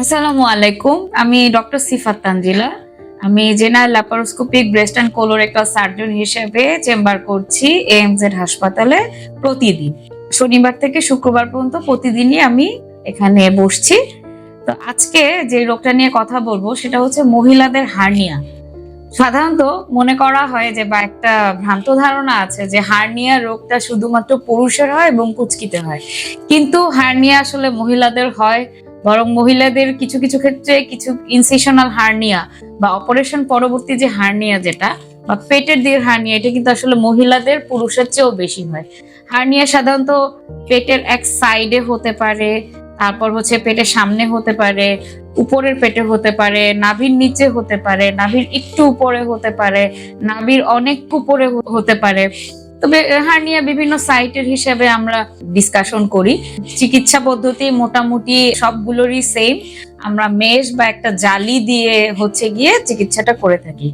আসসালামু আলাইকুম। আমি ডক্টর সিফাত তানজিলা। আমি general laparoscopic breast and colorectal surgeon হিসেবে চেম্বার করছি এএমজেড হাসপাতালে প্রতিদিন। শনিবার থেকে শুক্রবার পর্যন্ত প্রতিদিনই আমি এখানে বসছি। তো আজকে যে রোগটা নিয়ে কথা বলবো সেটা হচ্ছে মহিলাদের হার্নিয়া। সাধারণত মনে করা হয় যে বা একটা ভ্রান্ত ধারণা আছে যে হার্নিয়া রোগটা শুধুমাত্র পুরুষের হয় এবং কুচকিতে হয়, কিন্তু হার্নিয়া আসলে মহিলাদের হয়। বরং মহিলাদের কিছু কিছু ক্ষেত্রে কিছু ইনসিশনাল হার্নিয়া বা অপারেশন পরবর্তী যে হার্নিয়া যেটা বা পেটের দিকের হার্নিয়া, এটা কিন্তু আসলে মহিলাদের পুরুষের চেয়েও বেশি হয়। হার্নিয়া সাধারণত পেটের এক সাইডে হতে পারে, তারপর হচ্ছে পেটের সামনে হতে পারে, উপরের পেটে হতে পারে, নাভির নিচে হতে পারে, নাভির একটু উপরে হতে পারে, নাভির অনেক উপরে হতে পারে। তবে হার্নিয়া বিভিন্ন সাইটের হিসেবে আমরা ডিসকাশন করি। চিকিৎসা পদ্ধতি মোটামুটি সবগুলোরই সেম। আমরা মেশ বা একটা জালি দিয়ে হচ্ছে গিয়ে চিকিৎসাটা করে থাকি।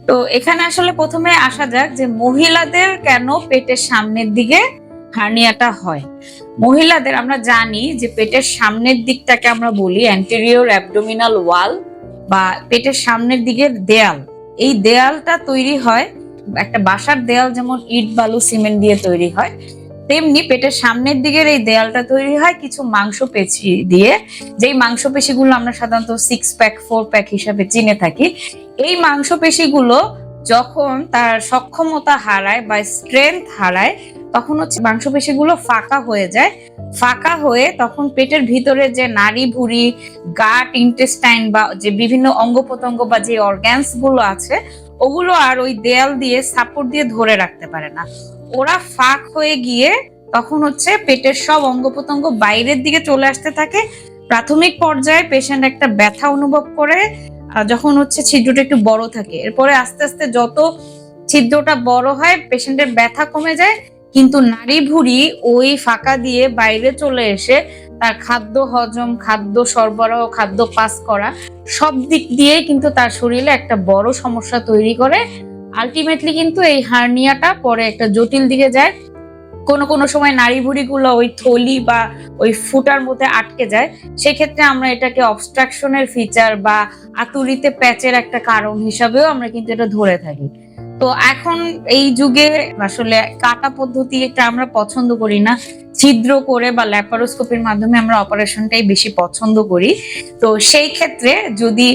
তো এখানে আসলে প্রথমে আসা যাক যে মহিলাদের কেন পেটের সামনের দিকে হার্নিয়াটা হয়। মহিলাদের আমরা জানি যে পেটের সামনের দিকটাকে আমরা বলি অ্যান্টেরিয়র অ্যাবডোমিনাল ওয়াল বা পেটের সামনের দিকের দেয়াল। এই দেয়ালটা তৈরি হয়, একটা বাসার দেয়াল যেমন ইট বালু সিমেন্ট দিয়ে তৈরি হয়, তেমনি পেটের সামনের দিকের এই দেয়ালটা তৈরি হয় কিছু মাংসপেশি দিয়ে, যেই মাংসপেশিগুলো আমরা সাধারণত 6 প্যাক 4 প্যাক হিসাবে চিনে থাকি। এই মাংসপেশিগুলো যখন তার সক্ষমতা হারায় বা স্ট্রেংথ হারায়, তখন হচ্ছে মাংসপেশিগুলো ফাঁকা হয়ে যায়। ফাঁকা হয়ে তখন পেটের ভিতরে যে নাড়ি ভুঁড়ি, গাট, ইন্টেস্টাইন বা যে বিভিন্ন অঙ্গ প্রত্যঙ্গ বা যে অর্গানস গুলো আছে, ওগুলো আর ওই দেয়াল দিয়ে সাপোর্ট দিয়ে ধরে রাখতে পারে না। ওরা ফাঁক হয়ে গিয়ে তখন হচ্ছে পেটের সব অঙ্গ প্রত্যঙ্গ বাইরের দিকে চলে আসতে থাকে। প্রাথমিক পর্যায়ে পেশেন্ট একটা ব্যথা অনুভব করে যখন হচ্ছে ছিদ্রটা একটু বড় থাকে। এরপরে আস্তে আস্তে যত ছিদ্রটা বড় হয় পেশেন্টের ব্যথা কমে যায়, কিন্তু নাড়ি ভুঁড়ি ওই ফাঁকা দিয়ে বাইরে চলে এসে তার খাদ্য হজম, খাদ্য সরবরাহ, খাদ্য পাস করা সব দিক দিয়ে কিন্তু তার শরীরে একটা বড় সমস্যা তৈরি করে। আলটিমেটলি কিন্তু এই হার্নিয়াটা পরে একটা জটিল দিকে যায়। কোনো সময় নাড়ি ভুঁড়িগুলো ওই থলি বা ওই ফুটার মধ্যে আটকে যায়। সেক্ষেত্রে আমরা এটাকে অবস্ট্রাকশনের ফিচার বা আতুরিতে প্যাচের একটা কারণ হিসাবেও আমরা কিন্তু এটা ধরে থাকি। তো এখন এই যুগে আসলে কাটা পদ্ধতি এটা আমরা পছন্দ করি না, ছিদ্র করে বা ল্যাপারোস্কোপির মাধ্যমে আমরা অপারেশনটাই বেশি পছন্দ করি। তো সেই ক্ষেত্রে যদি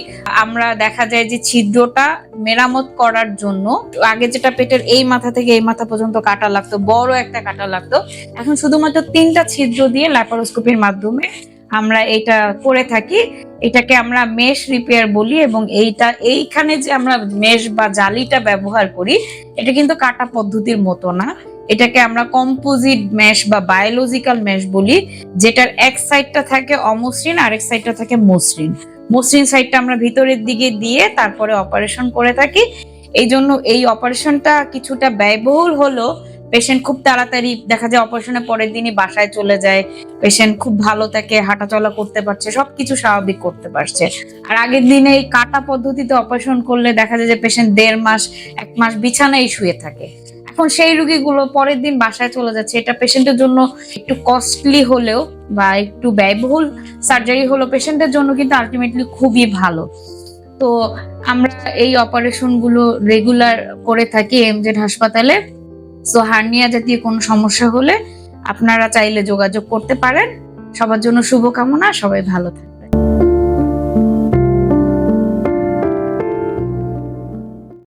আমরা দেখা যায় যে ছিদ্রটা মেরামত করার জন্য আগে যেটা পেটের এই মাথা থেকে এই মাথা পর্যন্ত কাটা লাগতো, বড় একটা কাটা লাগতো, এখন শুধুমাত্র 3টা ছিদ্র দিয়ে ল্যাপারোস্কোপির মাধ্যমে আমরা এটা করে থাকি। এটাকে আমরা মেশ রিপেয়ার বলি এবং এইখানে যে আমরা মেশ বা জালিটা ব্যবহার করি এটা কিন্তু কাটা পদ্ধতির মতো না। এটাকে আমরা কম্পোজিট মেশ বা বায়োলজিক্যাল মেশ বলি, যেটার এক সাইডটা থাকে অমসৃণ আর এক সাইডটা থাকে মসৃণ। মসৃণ সাইডটা আমরা ভিতরের দিকে দিয়ে তারপরে অপারেশন করে থাকি। এই জন্য এই অপারেশনটা কিছুটা ব্যয়বহুল হলো। পেশেন্ট খুব তাড়াতাড়ি দেখা যায় অপারেশনের পরের দিনই বাসায় চলে যায়, পেশেন্ট খুব ভালো থাকে, হাঁটাচলা করতে পারছে, সবকিছু স্বাভাবিক করতে পারছে। আর আগের দিনে এই কাটা পদ্ধতিতে অপারেশন করলে দেখা যায় যে পেশেন্ট 1.5 মাস 1 মাস বিছানায় শুয়ে থাকে। এখন সেই রোগীগুলো পরের দিন বাসায় চলে যাচ্ছে। এটা পেশেন্টের জন্য একটু কস্টলি হলেও বা একটু ব্যয়বহুল সার্জারি হলো, পেশেন্টের জন্য কিন্তু আলটিমেটলি খুবই ভালো। তো আমরা এই অপারেশন গুলো রেগুলার করে থাকি এমজেড হাসপাতালে। সো হার্নিয়া জাতীয় কোনো সমস্যা হলে আপনারা চাইলে যোগাযোগ করতে পারেন। সবার জন্য শুভকামনা, সবাই ভালো থাকুন।